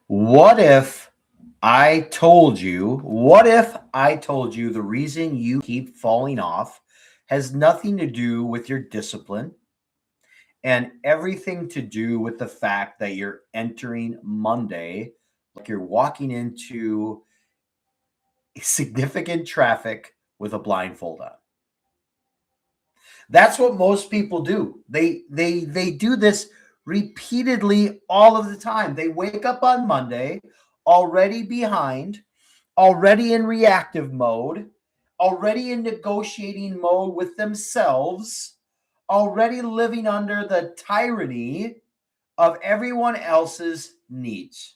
What if I told you the reason you keep falling off has nothing to do with your discipline and everything to do with the fact that you're entering Monday like you're walking into significant traffic with a blindfold on? That's what most people do. They do this repeatedly all of the time. They wake up on Monday already behind, already in reactive mode, already in negotiating mode with themselves, already living under the tyranny of everyone else's needs.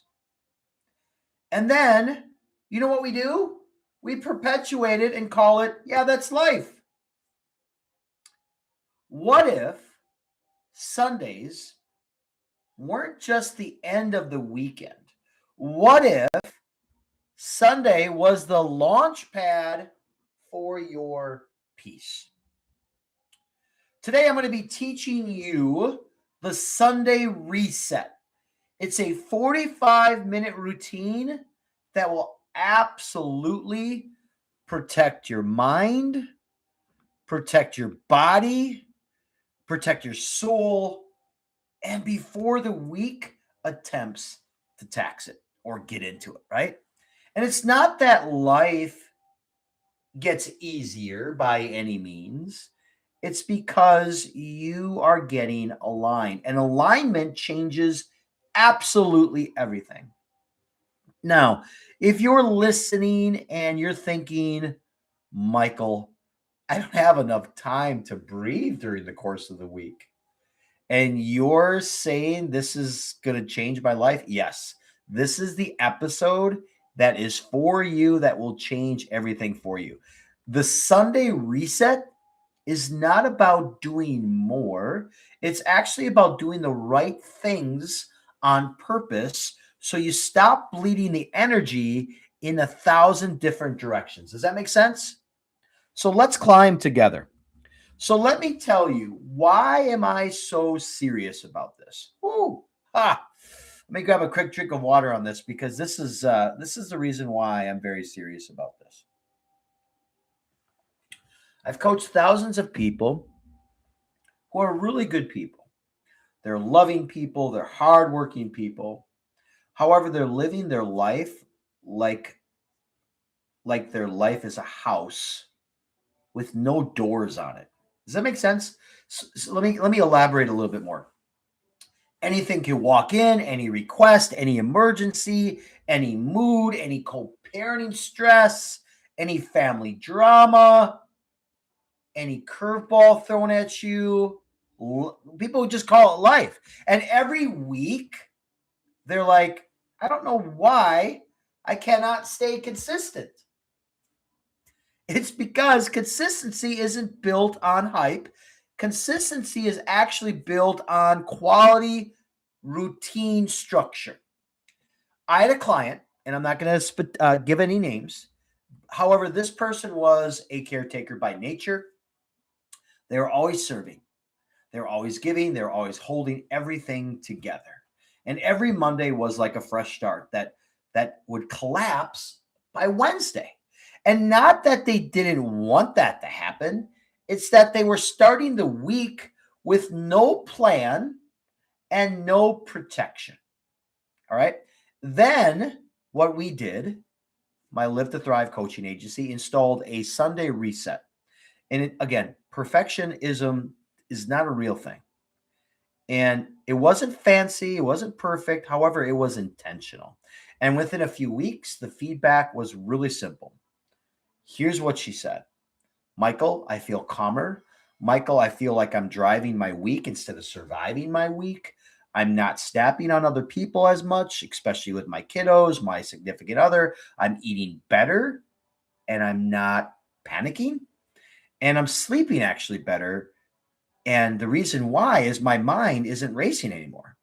And then, you know what we do? We perpetuate it and call it, yeah, that's life. What if Sundays weren't just the end of the weekend? What if Sunday was the launch pad for your peace? Today, I'm going to be teaching you the Sunday reset. It's a 45-minute routine that will absolutely protect your mind, protect your body, protect your soul, and before the week attempts to tax it or get into it, right? And it's not that life gets easier by any means. It's because you are getting aligned, and alignment changes absolutely everything. Now, if you're listening and you're thinking, Michael, I don't have enough time to breathe during the course of the week, and you're saying this is going to change my life, yes, this is the episode that is for you, that will change everything for you. The Sunday reset is not about doing more, it's actually about doing the right things on purpose so you stop bleeding the energy in 1,000 different directions. Does that make sense? So let's climb together. So let me tell you, why am I so serious about this? Ooh, ha. Let me grab a quick drink of water on this because this is the reason why I'm very serious about this. I've coached thousands of people who are really good people. They're loving people, they're hardworking people. However, they're living their life like their life is a house with no doors on it. Does that make sense? So let me elaborate a little bit more. Anything can walk in, any request, any emergency, any mood, any co-parenting stress, any family drama, any curveball thrown at you. People just call it life. And every week, they're like, I don't know why I cannot stay consistent. It's because consistency isn't built on hype. Consistency is actually built on quality routine structure. I had a client, and I'm not going to give any names. However, this person was a caretaker by nature. They were always serving, they were always giving, they were always holding everything together. And every Monday was like a fresh start that would collapse by Wednesday. And not that they didn't want that to happen, it's that they were starting the week with no plan and no protection. All right. Then what we did, my Live to Thrive coaching agency installed a Sunday reset. And again, perfectionism is not a real thing. And it wasn't fancy, it wasn't perfect. However, it was intentional. And within a few weeks, the feedback was really simple. Here's what she said: Michael, I feel calmer. Michael, I feel like I'm driving my week instead of surviving my week. I'm not snapping on other people as much, especially with my kiddos, my significant other. I'm eating better and I'm not panicking. And I'm sleeping actually better. And the reason why is my mind isn't racing anymore.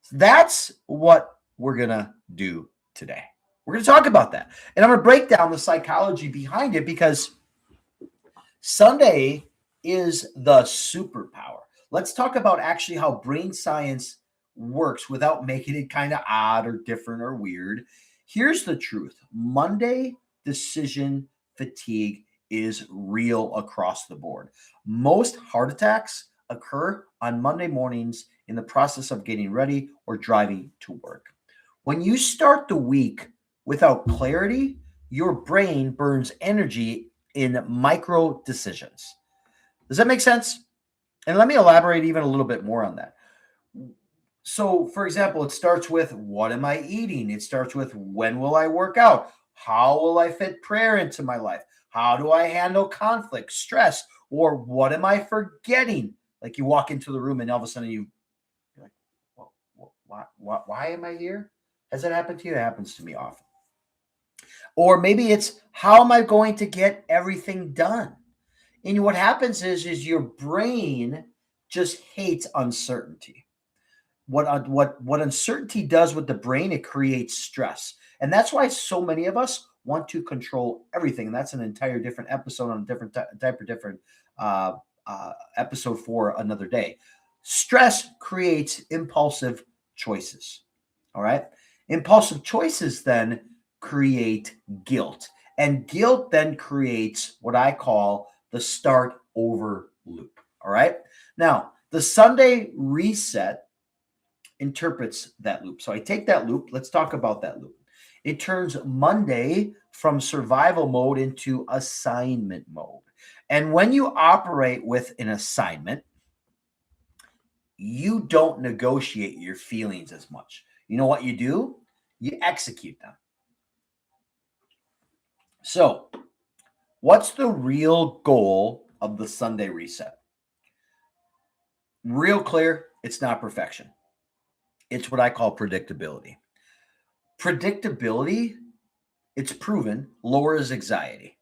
So that's what we're going to do today. We're going to talk about that. And I'm going to break down the psychology behind it because Sunday is the superpower. Let's talk about actually how brain science works without making it kind of odd or different or weird. Here's the truth. Monday decision fatigue is real across the board. Most heart attacks occur on Monday mornings in the process of getting ready or driving to work. When you start the week without clarity, your brain burns energy in micro decisions. Does that make sense? And let me elaborate even a little bit more on that. So, for example, it starts with what am I eating? It starts with when will I work out? How will I fit prayer into my life? How do I handle conflict, stress, or what am I forgetting? Like you walk into the room and all of a sudden you're like, well, why am I here? Has that happened to you? It happens to me often. Or maybe it's how am I going to get everything done? And what happens is your brain just hates uncertainty. What uncertainty does with the brain, it creates stress. And that's why so many of us want to control everything. And that's an entire different episode on a different episode for another day. Stress creates impulsive choices. All right. Impulsive choices then create guilt. And guilt then creates what I call the start over loop. All right. Now, the Sunday reset interprets that loop. So I take that loop. Let's talk about that loop. It turns Monday from survival mode into assignment mode. And when you operate with an assignment, you don't negotiate your feelings as much. You know what you do? You execute them. So, what's the real goal of the Sunday reset? Real clear, it's not perfection. It's what I call predictability. Predictability, it's proven, lowers anxiety.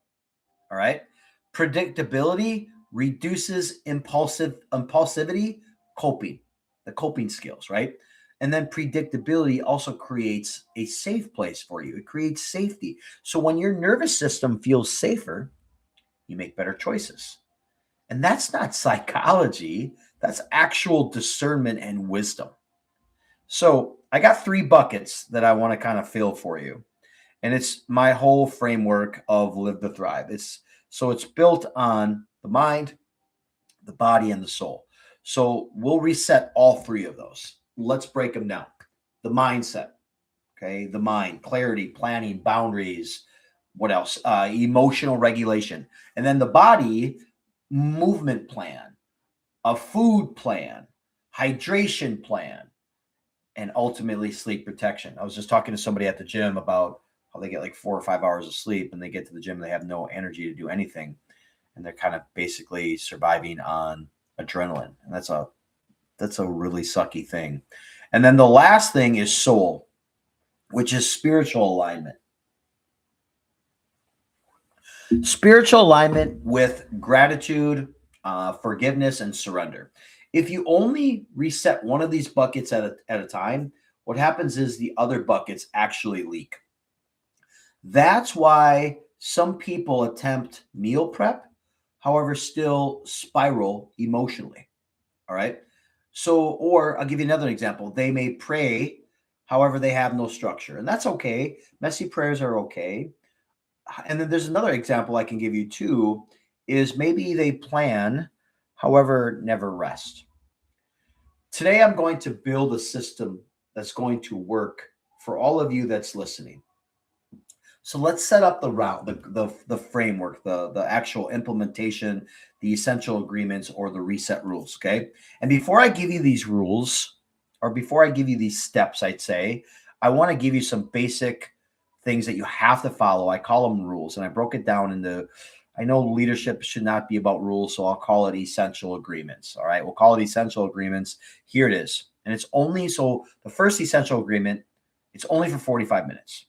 All right. Predictability reduces impulsivity, the coping skills, right? And then predictability also creates a safe place for you. It creates safety. So when your nervous system feels safer, you make better choices. And that's not psychology, that's actual discernment and wisdom. So I got 3 buckets that I want to kind of fill for you. And it's my whole framework of Live to Thrive. It's built on the mind, the body, and the soul. So we'll reset all 3 of those. Let's break them down. The mindset, okay? The mind, clarity, planning, boundaries. What else? Emotional regulation. And then the body, movement plan, a food plan, hydration plan, and ultimately sleep protection. I was just talking to somebody at the gym about how they get like 4 or 5 hours of sleep and they get to the gym and they have no energy to do anything. And they're kind of basically surviving on adrenaline. And that's a really sucky thing. And then the last thing is soul, which is spiritual alignment. Spiritual alignment with gratitude, forgiveness, and surrender. If you only reset one of these buckets at a time, what happens is the other buckets actually leak. That's why some people attempt meal prep, however, still spiral emotionally. All right. So, or I'll give you another example. They may pray, however, they have no structure, and that's okay. Messy prayers are okay. And then there's another example I can give you too, is maybe they plan, however, never rest. Today, I'm going to build a system that's going to work for all of you that's listening. So let's set up the route, the framework, the actual implementation, the essential agreements, or the reset rules. Okay. And before I give you these rules, or before I give you these steps, I'd say I want to give you some basic things that you have to follow. I call them rules, and I broke it down into. I know leadership should not be about rules, so I'll call it essential agreements. All right, we'll call it essential agreements. Here it is, and it's only so the first essential agreement. It's only for 45 minutes.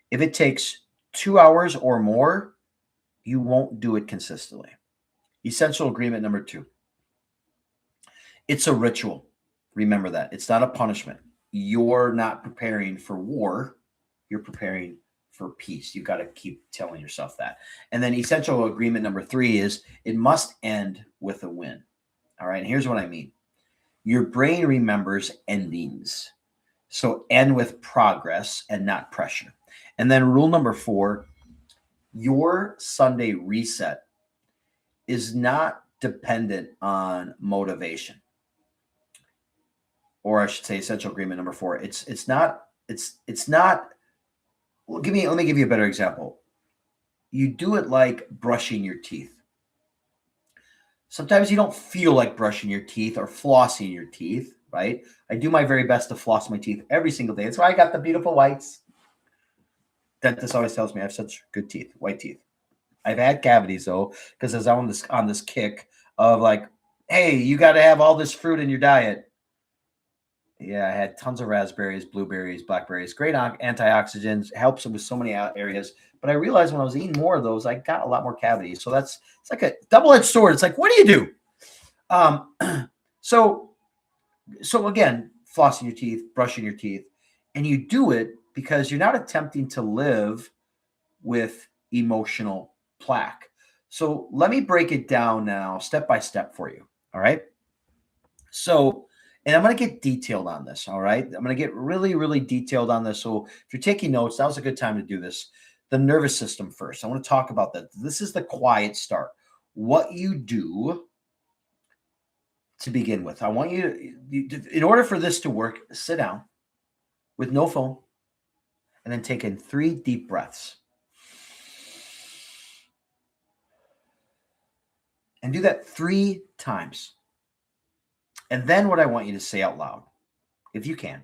If it takes 2 hours or more, you won't do it consistently. Essential agreement number 2. It's a ritual. Remember that. It's not a punishment. You're not preparing for war. You're preparing for peace. You've got to keep telling yourself that. And then essential agreement number 3 is it must end with a win. All right. And here's what I mean. Your brain remembers endings. So end with progress and not pressure. And then rule number 4, your Sunday reset is not dependent on motivation. Or I should say essential agreement number 4. It's not well, let me give you a better example. You do it like brushing your teeth. Sometimes you don't feel like brushing your teeth or flossing your teeth, right? I do my very best to floss my teeth every single day. That's why I got the beautiful whites. Dentist always tells me I have such good teeth, white teeth. I've had cavities though, because I was on this kick of like, hey, you got to have all this fruit in your diet. Yeah, I had tons of raspberries, blueberries, blackberries, great antioxidants, helps with so many areas. But I realized when I was eating more of those, I got a lot more cavities. So it's like a double-edged sword. It's like, what do you do? So again, flossing your teeth, brushing your teeth, and you do it because you're not attempting to live with emotional plaque. So let me break it down now, step by step for you. All right. So, and I'm going to get detailed on this. All right. I'm going to get really, really detailed on this. So if you're taking notes, now's a good time to do this. The nervous system first. I want to talk about that. This is the quiet start. What you do to begin with. I want you to, in order for this to work, sit down with no phone and then take in 3 deep breaths. And do that 3 times. And then what I want you to say out loud, if you can,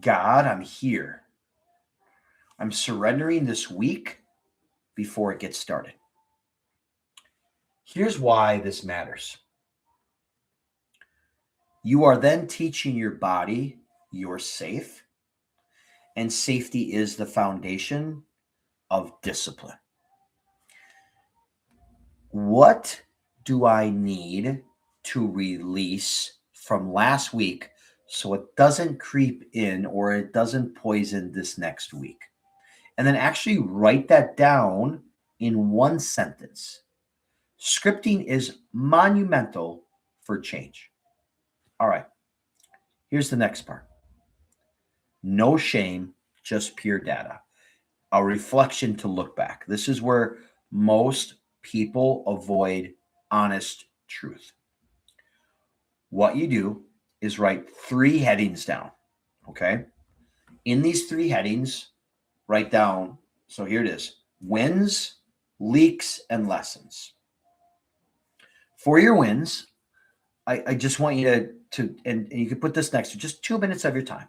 God, I'm here. I'm surrendering this week before it gets started. Here's why this matters. You are then teaching your body you're safe, and safety is the foundation of discipline. What do I need to release from last week so it doesn't creep in or it doesn't poison this next week? And then actually write that down in 1 sentence. Scripting is monumental for change. All right, here's the next part. No shame, just pure data. A reflection to look back. This is where most people avoid honest truth. What you do is write 3 headings down, okay? In these 3 headings, write down, so here it is, wins, leaks, and lessons. For your wins, I just want you to and you can put this next to just 2 minutes of your time.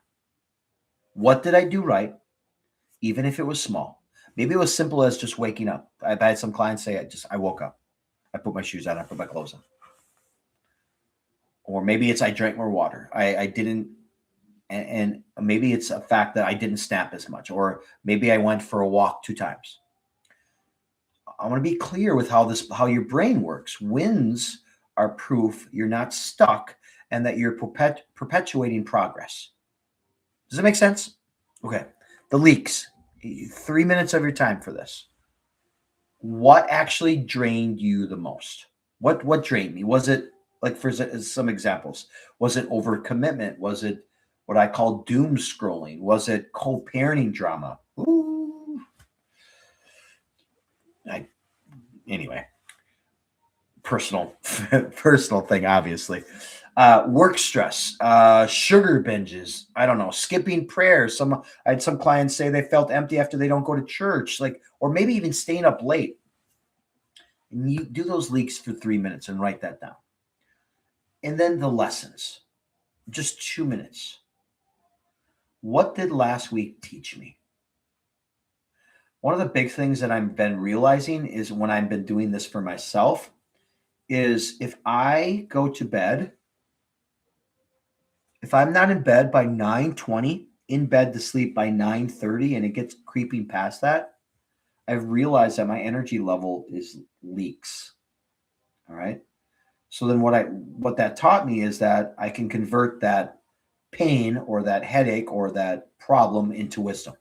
What did I do right, even if it was small? Maybe it was simple as just waking up. I've had some clients say, I woke up. I put my shoes on. I put my clothes on. Or maybe it's I drank more water. I didn't, and maybe it's a fact that I didn't snap as much. Or maybe I went for a walk 2 times. I want to be clear with how your brain works. Wins are proof you're not stuck and that you're perpetuating progress. Does that make sense? Okay. The leaks. 3 minutes of your time for this. What actually drained you the most? What drained me? Was it, like for some examples, was it overcommitment? Was it what I call doom scrolling? Was it co-parenting drama? Ooh. Anyway, personal thing, obviously. Work stress, sugar binges. I don't know, skipping prayers. I had some clients say they felt empty after they don't go to church, or maybe even staying up late. And you do those leaks for 3 minutes and write that down. And then the lessons, just 2 minutes. What did last week teach me? One of the big things that I've been realizing is when I've been doing this for myself is if I go to bed, if I'm not in bed by 9:20, in bed to sleep by 9:30, and it gets creeping past that, I've realized that my energy level is leaks. All right. So then what that taught me is that I can convert that pain or that headache or that problem into wisdom.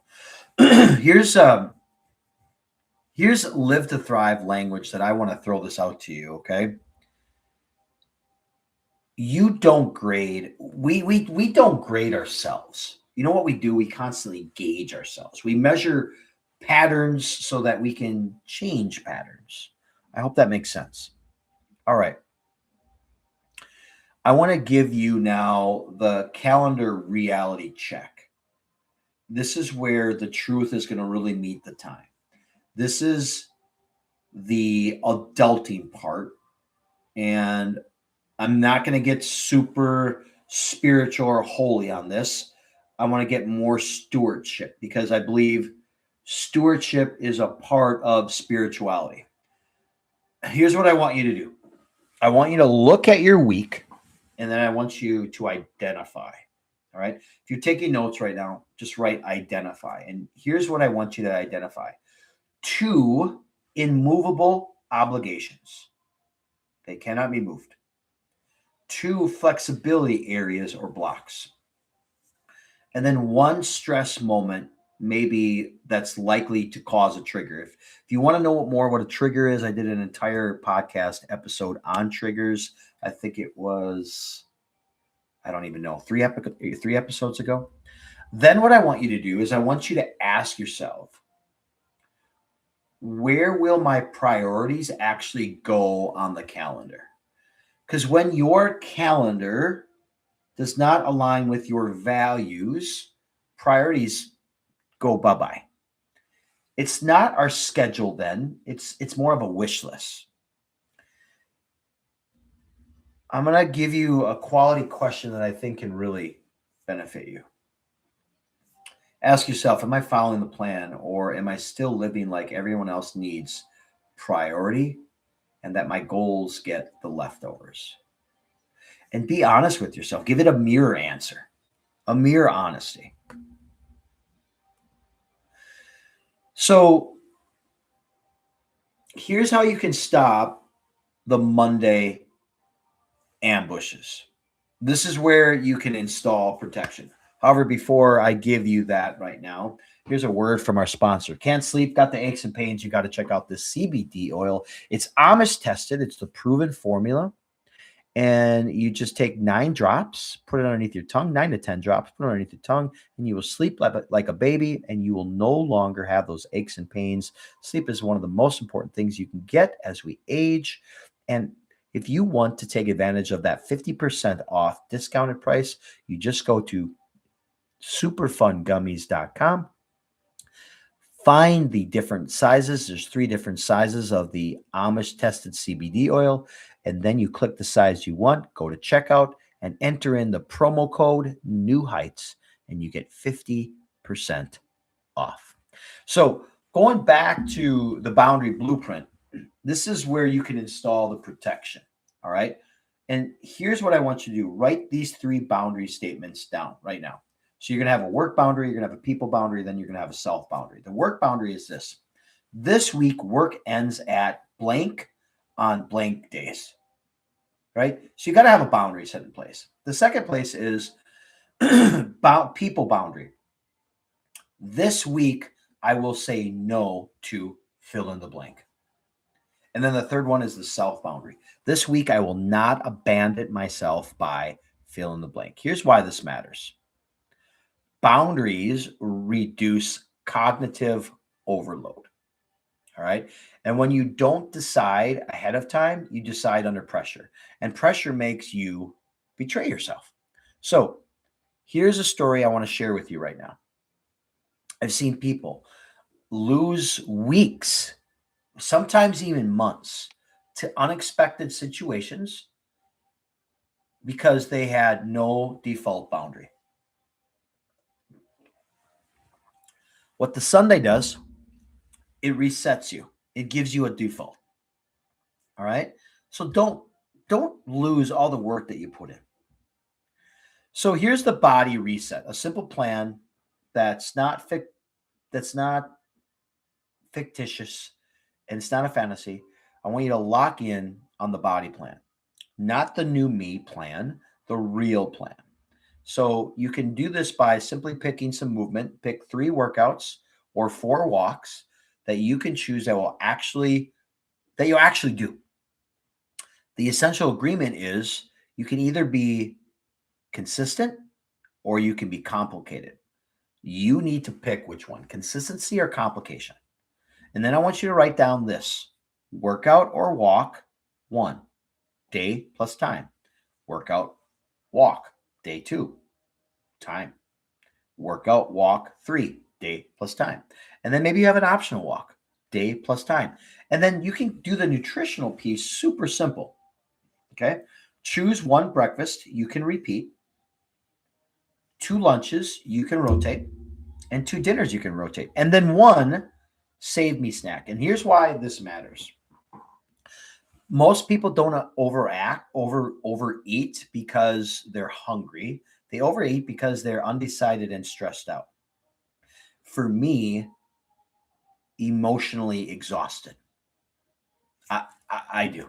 Here's live to thrive language that I want to throw this out to you, okay? You don't grade. We don't grade ourselves. You know what we do? We constantly gauge ourselves. We measure patterns so that we can change patterns. I hope that makes sense. All right. I want to give you now the calendar reality check. This is where the truth is going to really meet the time. This is the adulting part. And I'm not going to get super spiritual or holy on this. I want to get more stewardship because I believe stewardship is a part of spirituality. Here's what I want you to do. I want you to look at your week and then I want you to identify. All right. If you're taking notes right now, just write identify. And here's what I want you to identify: 2 immovable obligations, they cannot be moved; 2 flexibility areas or blocks; and then 1 stress moment, maybe that's likely to cause a trigger. If you want to know what a trigger is, I did an entire podcast episode on triggers. I think it was, I don't even know, 3 episodes ago. Then what I want you to do is I want you to ask yourself, where will my priorities actually go on the calendar? Because when your calendar does not align with your values, priorities go bye-bye. It's not our schedule then, it's more of a wish list. I'm going to give you a quality question that I think can really benefit you. Ask yourself, am I following the plan, or am I still living like everyone else needs priority and that my goals get the leftovers? And be honest with yourself. Give it a mirror answer, a mirror honesty. So here's how you can stop the Monday ambushes. This is where you can install protection. However, before I give you that right now, here's a word from our sponsor. Can't sleep, got the aches and pains, you got to check out this CBD oil. It's Amish tested. It's the proven formula. And you just take 9 drops, put it underneath your tongue, 9 to 10 drops, put it underneath your tongue, and you will sleep like a baby, and you will no longer have those aches and pains. Sleep is one of the most important things you can get as we age. And if you want to take advantage of that 50% off discounted price, you just go to superfungummies.com. Find the different sizes. There's 3 different sizes of the Amish tested CBD oil. And then you click the size you want, go to checkout, and enter in the promo code New Heights, and you get 50% off. So going back to the boundary blueprint, this is where you can install the protection. All right. And here's what I want you to do. Write these 3 boundary statements down right now. So you're going to have a work boundary, you're going to have a people boundary, then you're going to have a self boundary. The work boundary is this: this week, work ends at blank on blank days, right? So you got to have a boundary set in place. The second place is people boundary. This week, I will say no to fill in the blank. And then the third one is the self boundary. This week, I will not abandon myself by fill in the blank. Here's why this matters. Boundaries reduce cognitive overload. All right. And when you don't decide ahead of time, you decide under pressure. And pressure makes you betray yourself. So here's a story I want to share with you right now. I've seen people lose weeks, sometimes even months, to unexpected situations because they had no default boundary. What the Sunday does, it resets you. It gives you a default. All right. So don't lose all the work that you put in. So here's the body reset, a simple plan that's not fictitious, and it's not a fantasy. I want you to lock in on the body plan, not the new me plan, the real plan. So you can do this by simply picking some movement. Pick 3 workouts or 4 walks that you can choose that you'll actually do. The essential agreement is You can either be consistent or you can be complicated. You need to pick which one, consistency or complication. And then I want you to write down this: workout or walk, 1, day plus time. Workout, walk, day 2, time. Workout, walk, 3, day plus time. And then maybe you have an optional walk, day plus time. And then you can do the nutritional piece super simple. Okay. Choose 1 breakfast you can repeat, 2 lunches you can rotate, and 2 dinners you can rotate. And then 1 save me snack. And here's why this matters. Most people don't overeat because they're hungry. They overeat because they're undecided and stressed out. For me, emotionally exhausted. I do.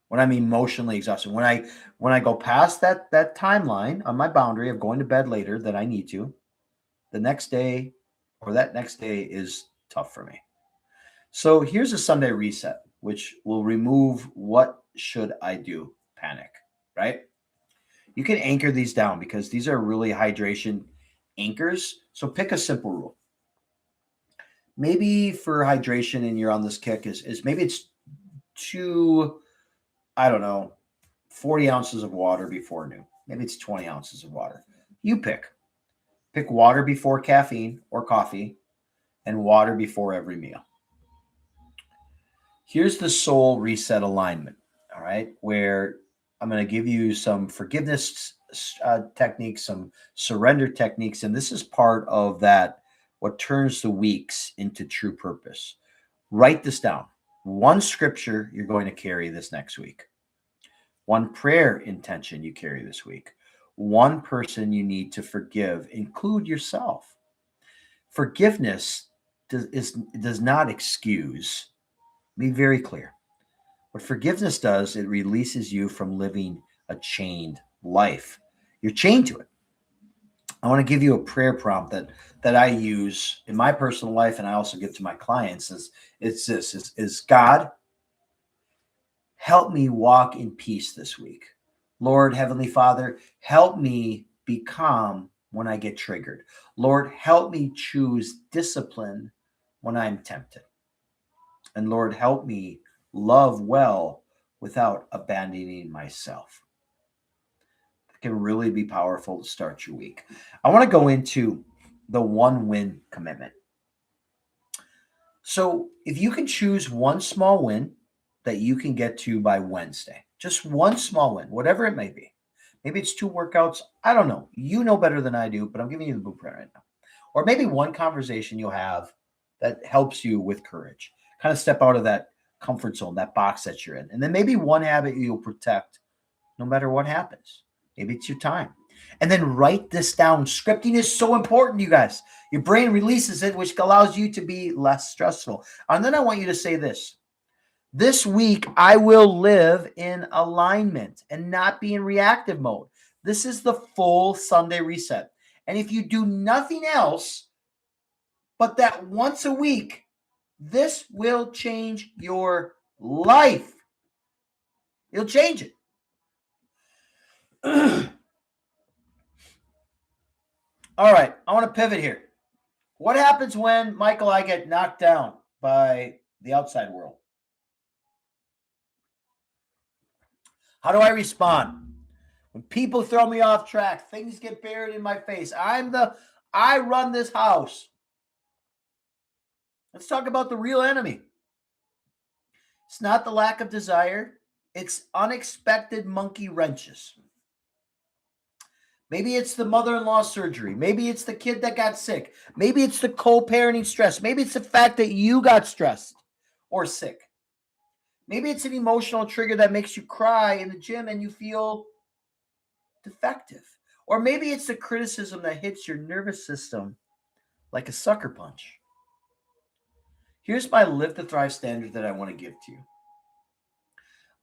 When I'm emotionally exhausted, when I go past that timeline on my boundary of going to bed later than I need to, the next day or that next day is tough for me. So here's a Sunday reset, which will remove what should I do panic, right? You can anchor these down because these are really hydration anchors. So pick a simple rule. Maybe for hydration and you're on this kick is maybe it's 2, I don't know, 40 ounces of water before noon. Maybe it's 20 ounces of water. You pick. Pick water before caffeine or coffee and water before every meal. Here's the soul reset alignment, all right, where I'm going to give you some forgiveness techniques, some surrender techniques, and this is part of that, what turns the weeks into true purpose. Write this down. 1 scripture you're going to carry this next week. 1 prayer intention you carry this week. 1 person you need to forgive, include yourself. Forgiveness does not excuse. Be very clear. What forgiveness does, it releases you from living a chained life. You're chained to it. I want to give you a prayer prompt that I use in my personal life, and I also give to my clients. Is God, help me walk in peace this week. Lord, Heavenly Father, help me be calm when I get triggered. Lord, help me choose discipline when I'm tempted. And Lord, help me love well without abandoning myself. It can really be powerful to start your week. I want to go into the 1 win commitment. So if you can choose 1 small win that you can get to by Wednesday, just 1 small win, whatever it may be. Maybe it's 2 workouts. I don't know. You know better than I do, but I'm giving you the blueprint right now. Or maybe 1 conversation you'll have that helps you with courage. Kind of step out of that comfort zone, that box that you're in. And then maybe 1 habit you'll protect no matter what happens. Maybe it's your time. And then write this down. Scripting is so important, you guys. Your brain releases it, which allows you to be less stressful. And then I want you to say this. This week, I will live in alignment and not be in reactive mode. This is the full Sunday reset. And if you do nothing else but that once a week, this will change your life. It'll change it. All right, I want to pivot here. What happens when, Michael, I get knocked down by the outside world? How do I respond? When people throw me off track, things get buried in my face. I run this house. Let's talk about the real enemy. It's not the lack of desire. It's unexpected monkey wrenches. Maybe it's the mother-in-law surgery. Maybe it's the kid that got sick. Maybe it's the co-parenting stress. Maybe it's the fact that you got stressed or sick. Maybe it's an emotional trigger that makes you cry in the gym and you feel defective. Or maybe it's the criticism that hits your nervous system like a sucker punch. Here's my Live to Thrive standard that I want to give to you.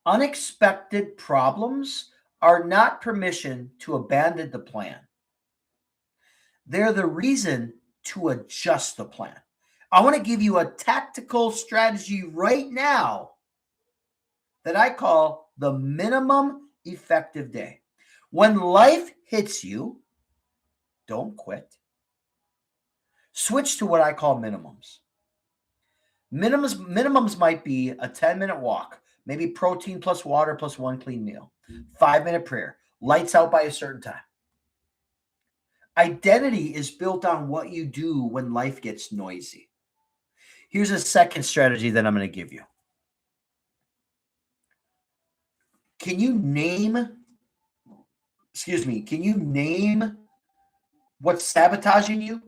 Unexpected problems are not permission to abandon the plan. They're the reason to adjust the plan. I want to give you a tactical strategy right now that I call the minimum effective day. When life hits you, don't quit. Switch to what I call minimums. Minimums might be a 10-minute walk, maybe protein plus water plus one clean meal, 5-minute prayer, lights out by a certain time. Identity is built on what you do when life gets noisy. Here's a second strategy that I'm going to give you. Can you name what's sabotaging you?